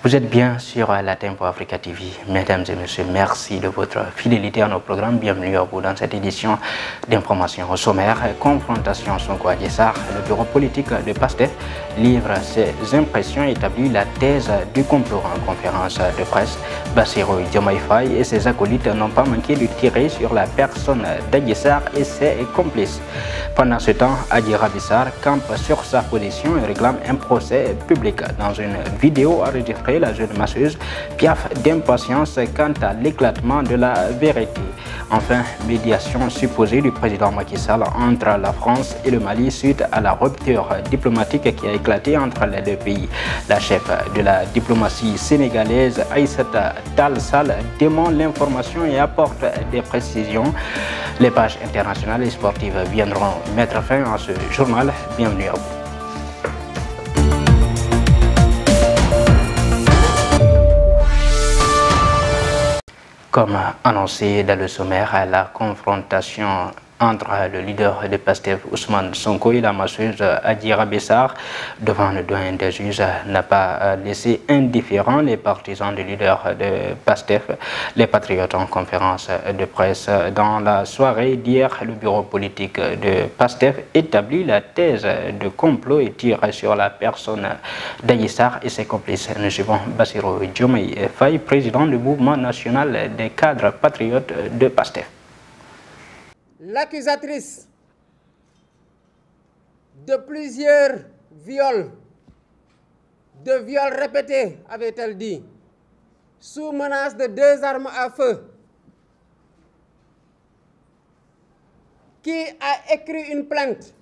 Vous êtes bien sur la Tempo Africa TV. Mesdames et messieurs, merci de votre fidélité à nos programmes. Bienvenue à vous dans cette édition d'information au sommaire. Confrontation Sonko-Adji Sarr, le bureau politique de PASTEF livre ses impressions et établit la thèse du complot en conférence de presse. Bassirou Diomaye Faye et ses acolytes n'ont pas manqué de tirer sur la personne d'Adji Sarr et ses complices. Pendant ce temps, Adji Sarr campe sur sa position et réclame un procès public. Dans une vidéo enregistrée, la jeune masseuse piaffe d'impatience quant à l'éclatement de la vérité. Enfin, médiation supposée du président Macky Sall entre la France et le Mali suite à la rupture diplomatique qui a éclaté entre les deux pays. La chef de la diplomatie sénégalaise, Aïssata Tall Sall, dément l'information et apporte des précisions. Les pages internationales et sportives viendront mettre fin à ce journal. Bienvenue à vous. Comme annoncé dans le sommaire, la confrontation entre le leader de PASTEF, Ousmane Sonko, et la masseuse Adji Sarr devant le doyen des juges n'a pas laissé indifférents les partisans du leader de PASTEF. Les patriotes en conférence de presse dans la soirée d'hier, le bureau politique de PASTEF établit la thèse de complot et tire sur la personne d'Adji Sarr et ses complices. Nous suivons Bassirou Diomaye Faye, président du mouvement national des cadres patriotes de PASTEF. L'accusatrice de plusieurs viols, de viols répétés, avait-elle dit, sous menace de 2 armes à feu, qui a écrit une plainte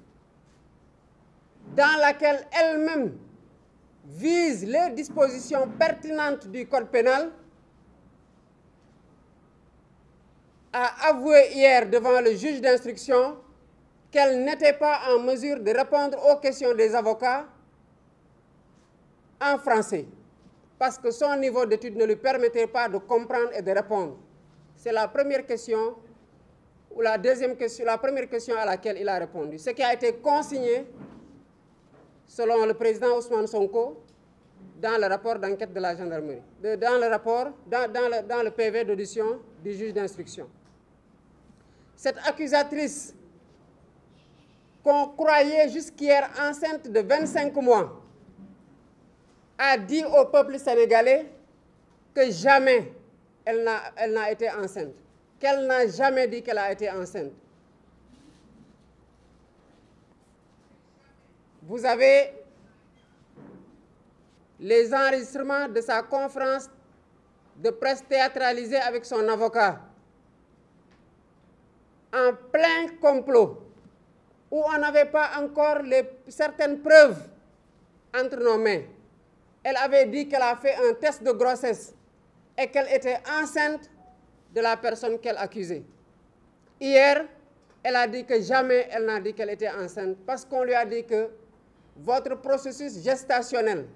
dans laquelle elle-même vise les dispositions pertinentes du Code pénal, a avoué hier devant le juge d'instruction qu'elle n'était pas en mesure de répondre aux questions des avocats en français, parce que son niveau d'étude ne lui permettait pas de comprendre et de répondre. C'est la première question, ou la deuxième question, la première question à laquelle il a répondu. Ce qui a été consigné, selon le président Ousmane Sonko, dans le rapport d'enquête de la gendarmerie, dans le PV d'audition du juge d'instruction. Cette accusatrice, qu'on croyait jusqu'hier enceinte de 25 mois, a dit au peuple sénégalais que jamais elle n'a été enceinte, qu'elle n'a jamais dit qu'elle a été enceinte. Vous avez les enregistrements de sa conférence de presse théâtralisée avec son avocat, en plein complot, où on n'avait pas encore certaines preuves entre nos mains. Elle avait dit qu'elle a fait un test de grossesse et qu'elle était enceinte de la personne qu'elle accusait. Hier, elle a dit que jamais elle n'a dit qu'elle était enceinte, parce qu'on lui a dit que votre processus gestationnel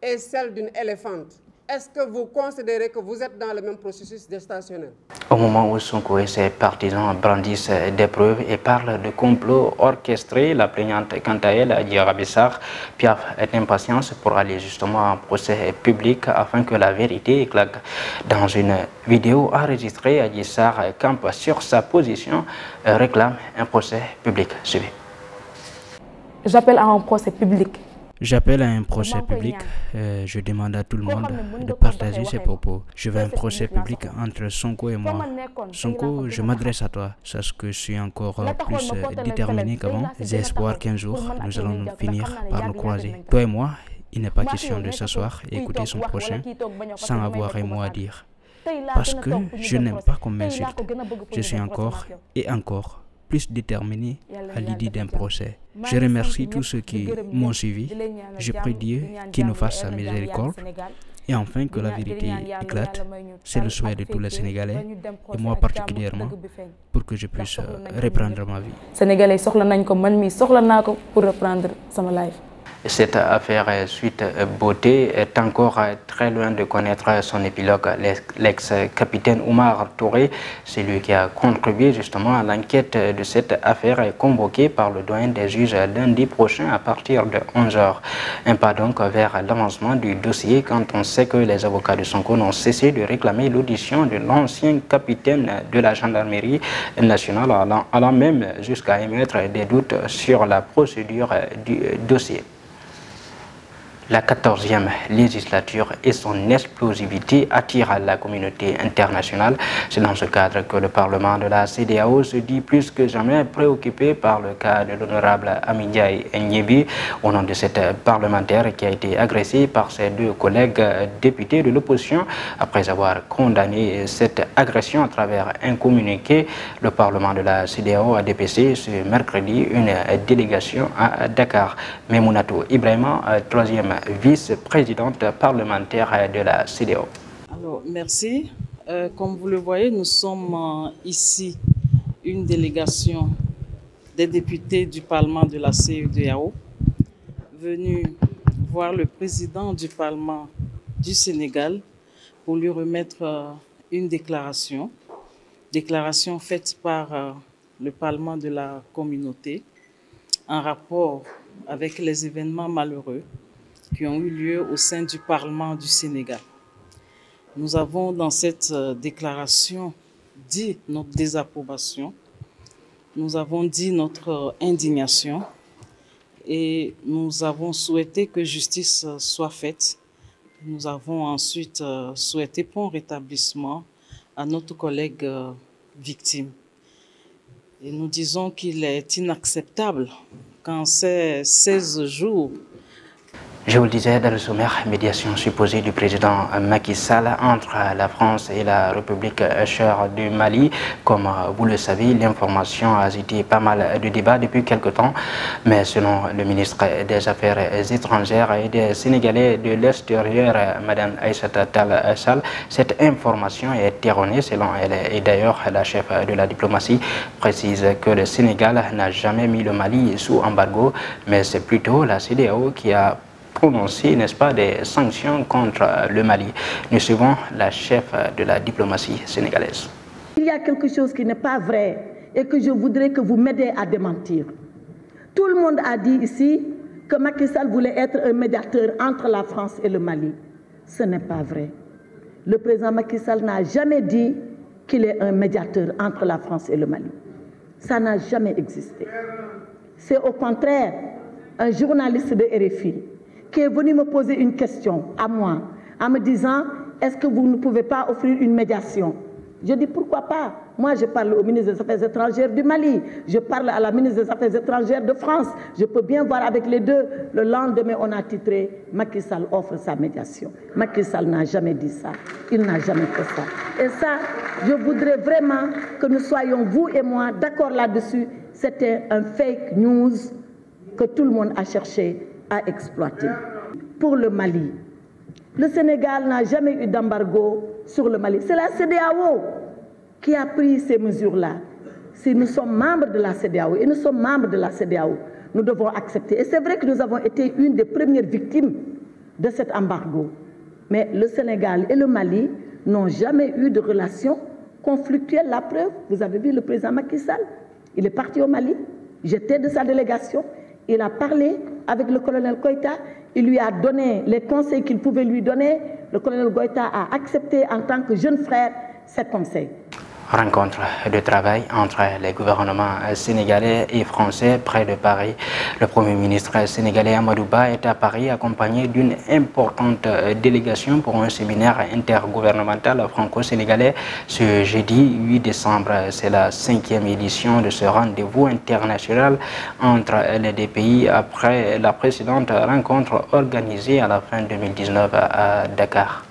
est celle d'une éléphante. Est-ce que vous considérez que vous êtes dans le même processus gestationnel? Au moment où Sonko et ses partisans brandissent des preuves et parlent de complot orchestré, la plaignante, quant à elle, Adji Sarr, piaffe d'impatience pour aller justement en procès public afin que la vérité éclate. Dans une vidéo enregistrée, Adji Sarr campe sur sa position, réclame un procès public. Suivez. J'appelle à un procès public. J'appelle à un procès public. Je demande à tout le monde de partager ses propos. Je veux un procès public entre Sonko et moi. Sonko, je m'adresse à toi. Sache que je suis encore plus déterminé qu'avant. J'ai espoir qu'un jour, nous allons finir par nous croiser. Toi et moi, il n'est pas question de s'asseoir et écouter son prochain sans avoir un mot à dire. Parce que je n'aime pas qu'on m'insulte. Je suis encore et encore plus déterminé à l'idée d'un procès. Je remercie tous ceux qui m'ont suivi. Je prie Dieu qu'il nous fasse sa miséricorde et enfin que la vérité éclate. C'est le souhait de tous les Sénégalais et moi particulièrement pour que je puisse reprendre ma vie. Sénégalais soxla nañ ko man mi soxla nako pour reprendre sama life. Cette affaire Sweet Beauté est encore très loin de connaître son épilogue. L'ex-capitaine Oumar Touré, celui qui a contribué justement à l'enquête de cette affaire, est convoqué par le doyen des juges lundi prochain à partir de 11h. Un pas donc vers l'avancement du dossier quand on sait que les avocats de Sonko n'ont cessé de réclamer l'audition de l'ancien capitaine de la gendarmerie nationale, allant même jusqu'à émettre des doutes sur la procédure du dossier. La 14e législature et son explosivité attirent la communauté internationale. C'est dans ce cadre que le Parlement de la CEDEAO se dit plus que jamais préoccupé par le cas de l'honorable Amindiaye Nyebi, au nom de cette parlementaire qui a été agressée par ses deux collègues députés de l'opposition. Après avoir condamné cette agression à travers un communiqué, le Parlement de la CEDEAO a dépêché ce mercredi une délégation à Dakar. Memounatou Ibrahima, troisième vice-présidente parlementaire de la CEDEAO. Alors, merci. Comme vous le voyez, nous sommes ici une délégation des députés du Parlement de la CEDEAO venus voir le président du Parlement du Sénégal pour lui remettre une déclaration faite par le Parlement de la communauté en rapport avec les événements malheureux qui ont eu lieu au sein du Parlement du Sénégal. Nous avons dans cette déclaration dit notre désapprobation, nous avons dit notre indignation et nous avons souhaité que justice soit faite. Nous avons ensuite souhaité prompt rétablissement à notre collègue victime. Et nous disons qu'il est inacceptable qu'en ces 16 jours, je vous le disais dans le sommaire, médiation supposée du président Macky Sall entre la France et la République chère du Mali. Comme vous le savez, l'information a agité pas mal de débats depuis quelque temps. Mais selon le ministre des Affaires étrangères et des Sénégalais de l'extérieur, Mme Aïssata Tall Sall, cette information est erronée selon elle. Et d'ailleurs, la chef de la diplomatie précise que le Sénégal n'a jamais mis le Mali sous embargo, mais c'est plutôt la CEDEAO qui a prononcé, n'est-ce pas, des sanctions contre le Mali. Nous suivons la chef de la diplomatie sénégalaise. Il y a quelque chose qui n'est pas vrai et que je voudrais que vous m'aidiez à démentir. Tout le monde a dit ici que Macky Sall voulait être un médiateur entre la France et le Mali. Ce n'est pas vrai. Le président Macky Sall n'a jamais dit qu'il est un médiateur entre la France et le Mali. Ça n'a jamais existé. C'est au contraire un journaliste de RFI qui est venu me poser une question à moi, en me disant « Est-ce que vous ne pouvez pas offrir une médiation ?» Je dis « Pourquoi pas ?» Moi, je parle au ministre des Affaires étrangères du Mali, je parle à la ministre des Affaires étrangères de France, je peux bien voir avec les deux. Le lendemain, on a titré « Macky Sall offre sa médiation ». Macky Sall n'a jamais dit ça, il n'a jamais fait ça. Et ça, je voudrais vraiment que nous soyons, vous et moi, d'accord là-dessus. C'était un fake news que tout le monde a cherché à exploiter. Pour le Mali, le Sénégal n'a jamais eu d'embargo sur le Mali. C'est la CEDEAO qui a pris ces mesures-là. Si nous sommes membres de la CEDEAO et nous sommes membres de la CEDEAO, nous devons accepter. Et c'est vrai que nous avons été une des premières victimes de cet embargo. Mais le Sénégal et le Mali n'ont jamais eu de relations conflictuelles. La preuve, vous avez vu le président Macky Sall, il est parti au Mali, j'étais de sa délégation. Il a parlé avec le colonel Goïta, il lui a donné les conseils qu'il pouvait lui donner. Le colonel Goïta a accepté en tant que jeune frère ces conseils. Rencontre de travail entre les gouvernements sénégalais et français près de Paris. Le Premier ministre sénégalais Amadou Ba est à Paris accompagné d'une importante délégation pour un séminaire intergouvernemental franco-sénégalais ce jeudi 8 décembre. C'est la 5e édition de ce rendez-vous international entre les deux pays après la précédente rencontre organisée à la fin 2019 à Dakar.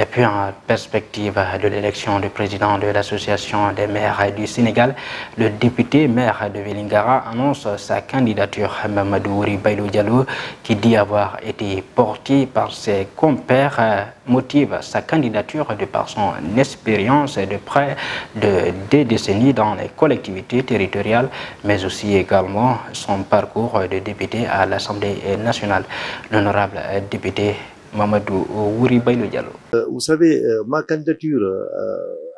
Et puis en perspective de l'élection du président de l'association des maires du Sénégal, le député maire de Vélingara annonce sa candidature. Mamadou Wuri Bailo Diallo, qui dit avoir été porté par ses compères, motive sa candidature de par son expérience de près de 2 décennies dans les collectivités territoriales, mais aussi également son parcours de député à l'Assemblée nationale. L'honorable député Mamadou Wuri Bailo Diallo. Vous savez, ma candidature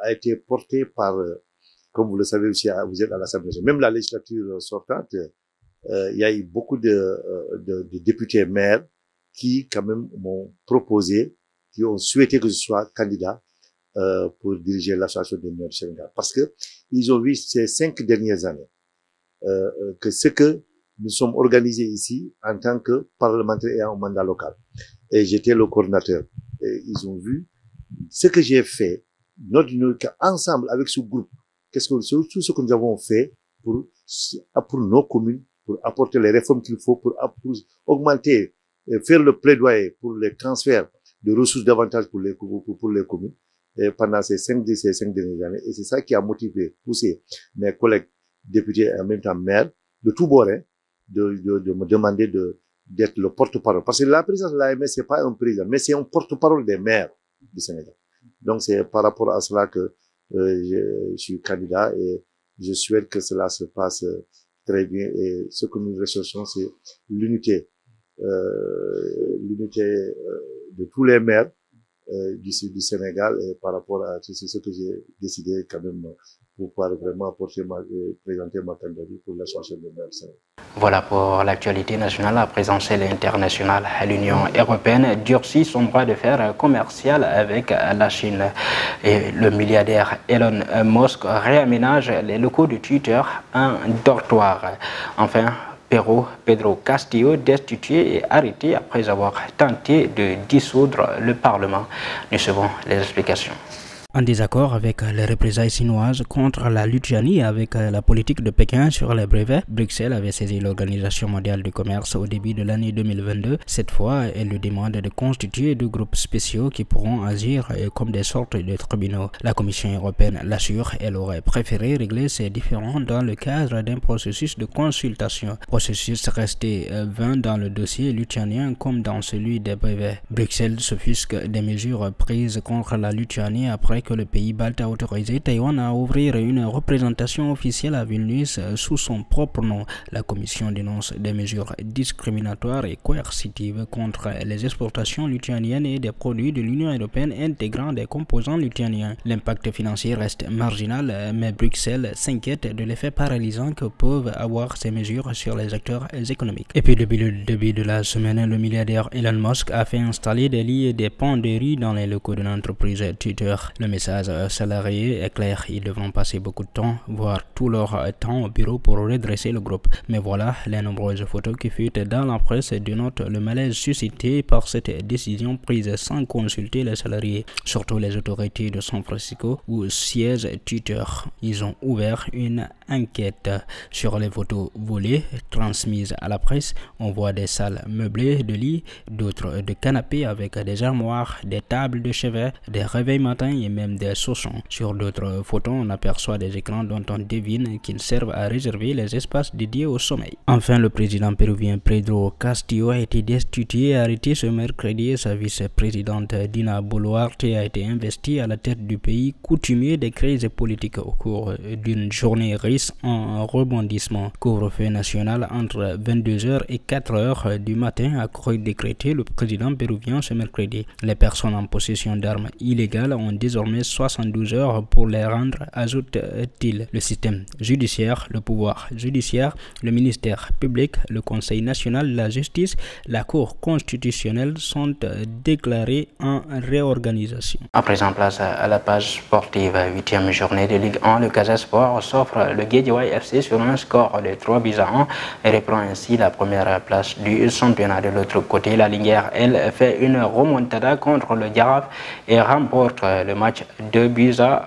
a été portée par, comme vous le savez aussi, vous êtes à l'Assemblée nationale. Même la législature sortante, il y a eu beaucoup de députés maires qui quand même m'ont proposé, qui ont souhaité que je sois candidat pour diriger l'association des maires du Sénégal. Parce que ils ont vu ces 5 dernières années que ce que nous sommes organisés ici en tant que parlementaires et en mandat local. Et j'étais le coordinateur. Et ils ont vu ce que j'ai fait, ensemble avec ce groupe, tout ce que nous avons fait pour nos communes, pour apporter les réformes qu'il faut, pour augmenter, faire le plaidoyer pour les transferts de ressources davantage pour les communes, et pendant ces 5 dernières années. Et c'est ça qui a motivé, poussé mes collègues députés et en même temps maires de tout bord, de me demander d'être le porte-parole. Parce que la présidence de l'AMS, c'est pas un président, mais c'est un porte-parole des maires du Sénégal. Donc c'est par rapport à cela que je suis candidat et je souhaite que cela se passe très bien. Et ce que nous recherchons, c'est l'unité de tous les maires du Sénégal, et par rapport à c'est ce que j'ai décidé quand même pour pouvoir vraiment présenter ma candidature pour l'association des maires du Sénégal. Voilà pour l'actualité nationale. À présent, celle internationale. L'Union européenne durcit son bras de fer commercial avec la Chine. Et le milliardaire Elon Musk réaménage les locaux de Twitter en dortoir. Enfin, Pedro Castillo, destitué et arrêté après avoir tenté de dissoudre le Parlement. Nous suivons les explications. En désaccord avec les représailles chinoises contre la Lituanie et avec la politique de Pékin sur les brevets, Bruxelles avait saisi l'Organisation mondiale du commerce au début de l'année 2022. Cette fois, elle lui demande de constituer 2 groupes spéciaux qui pourront agir comme des sortes de tribunaux. La Commission européenne l'assure, elle aurait préféré régler ces différends dans le cadre d'un processus de consultation. Processus resté vain dans le dossier lituanien comme dans celui des brevets. Bruxelles s'offusque des mesures prises contre la Lituanie après que le pays balte a autorisé Taïwan à ouvrir une représentation officielle à Vilnius sous son propre nom. La Commission dénonce des mesures discriminatoires et coercitives contre les exportations lituaniennes et des produits de l'Union européenne intégrant des composants lituaniens. L'impact financier reste marginal, mais Bruxelles s'inquiète de l'effet paralysant que peuvent avoir ces mesures sur les acteurs économiques. Et puis depuis le début de la semaine, le milliardaire Elon Musk a fait installer des lits et des penderies dans les locaux de l'entreprise Twitter. Le message salarié est clair, ils devront passer beaucoup de temps, voire tout leur temps au bureau pour redresser le groupe. Mais voilà, les nombreuses photos qui fuitent dans la presse dénotent le malaise suscité par cette décision prise sans consulter les salariés, surtout les autorités de San Francisco où siège Twitter. Ils ont ouvert une enquête sur les photos volées transmises à la presse. On voit des salles meublées de lits, d'autres de canapés avec des armoires, des tables de chevet, des réveils matins et même des chaussons. Sur d'autres photos, on aperçoit des écrans dont on devine qu'ils servent à réserver les espaces dédiés au sommeil. Enfin, le président péruvien Pedro Castillo a été destitué et arrêté ce mercredi. Sa vice-présidente Dina Boluarte a été investie à la tête du pays coutumier des crises politiques au cours d'une journée riche en rebondissement. Couvre-feu national entre 22h et 4h du matin a cru décréter le président péruvien ce mercredi. Les personnes en possession d'armes illégales ont désormais 72 heures pour les rendre, ajoute-t-il. Le système judiciaire, le pouvoir judiciaire, le ministère public, le Conseil national de la justice, la Cour constitutionnelle sont déclarés en réorganisation. À présent, place à la page sportive. 8e journée de Ligue 1, le Casa Sport s'offre le Guédiawaye FC sur un score de 3-1 et reprend ainsi la première place du championnat. De l'autre côté, la Linguère, elle, fait une remontada contre le Jaraaf et remporte le match 2-1.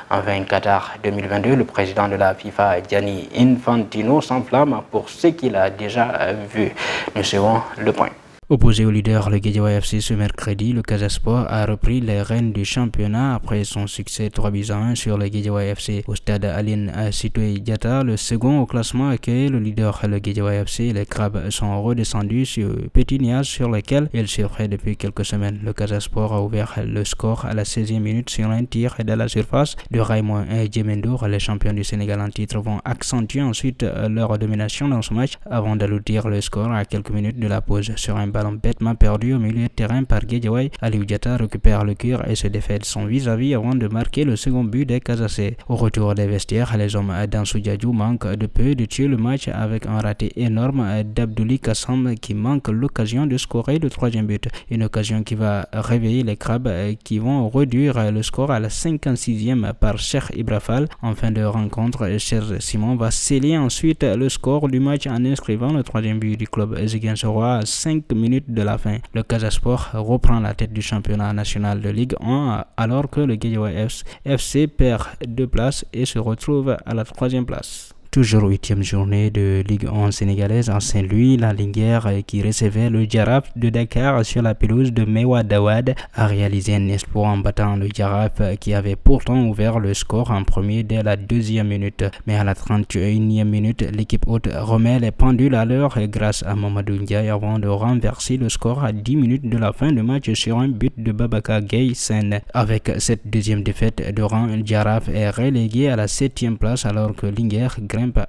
Enfin, Qatar 2022, le président de la FIFA, Gianni Infantino, s'enflamme pour ce qu'il a déjà vu. Nous suivons le point. Opposé au leader, le Guédiawaye FC, ce mercredi, le Casa Sport a repris les rênes du championnat après son succès 3-1 sur le Guédiawaye FC au stade Aline Sitoé Diatta. Le second au classement accueille le leader, le Guédiawaye FC. Les Crabes sont redescendus sur petit nuage sur lequel ils surfaient depuis quelques semaines. Le Casa Sport a ouvert le score à la 16e minute sur un tir de la surface de Raymond Djemendour. Les champions du Sénégal en titre vont accentuer ensuite leur domination dans ce match avant d'alourdir le score à quelques minutes de la pause sur un ballon bêtement perdu au milieu de terrain par Guédiawaye. Aliou Diatta récupère le cure et se défait de son vis-à-vis avant de marquer le second but des Casacés. Au retour des vestiaires, les hommes d'Ansou Diadjou manquent de peu de tuer le match avec un raté énorme d'Abdouli Kassam qui manque l'occasion de scorer le troisième but. Une occasion qui va réveiller les Crabes qui vont réduire le score à la 56e par Cheikh Ibrafal. En fin de rencontre, Cheikh Simon va sceller ensuite le score du match en inscrivant le troisième but du club ziguinchorois à 5 minutes de la fin. Le Casa Sport reprend la tête du championnat national de Ligue 1 alors que le Guédiawaye FC perd 2 places et se retrouve à la 3e place. Toujours 8e journée de Ligue 1 sénégalaise à Saint-Louis, la Linguère qui recevait le Djaraf de Dakar sur la pelouse de Mewa Dawad a réalisé un exploit en battant le Djaraf qui avait pourtant ouvert le score en premier dès la 2e minute. Mais à la 31e minute, l'équipe haute remet les pendules à l'heure grâce à Mamadou Ndiaye avant de renverser le score à 10 minutes de la fin de match sur un but de Babaka Gueye Sen. Avec cette deuxième défaite de rang, le Djaraf est relégué à la 7e place alors que Linguère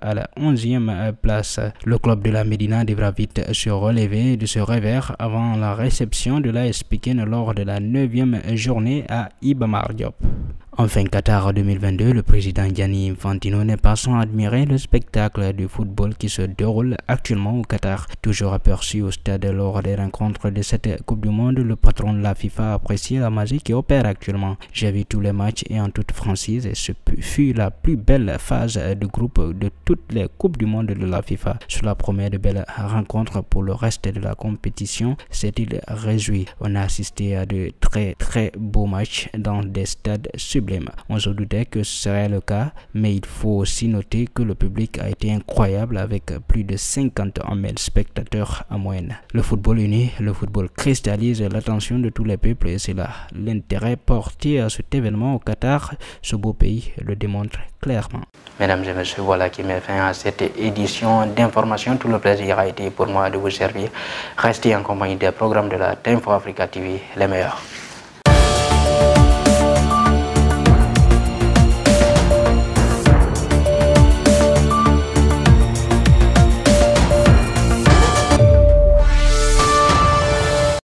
à la 11e place. Le club de la Médina devra vite se relever de ce revers avant la réception de l'AS Pikine lors de la 9e journée à Iba Mar Diop. Enfin, Qatar 2022, le président Gianni Infantino n'est pas sans admirer le spectacle du football qui se déroule actuellement au Qatar. Toujours aperçu au stade lors des rencontres de cette Coupe du Monde, le patron de la FIFA apprécie la magie qui opère actuellement. J'ai vu tous les matchs et en toute franchise, et ce fut la plus belle phase de groupe de toutes les Coupes du Monde de la FIFA. Cela promet de belles rencontres pour le reste de la compétition, s'est-il réjoui. On a assisté à de très beaux matchs dans des stades sublimes. On se doutait que ce serait le cas, mais il faut aussi noter que le public a été incroyable avec plus de 51 000 spectateurs en moyenne. Le football uni, le football cristallise l'attention de tous les peuples et c'est là l'intérêt porté à cet événement au Qatar. Ce beau pays le démontre clairement. Mesdames et messieurs, voilà qui met fin à cette édition d'information. Tout le plaisir a été pour moi de vous servir. Restez en compagnie des programmes de la Time for Africa TV, les meilleurs.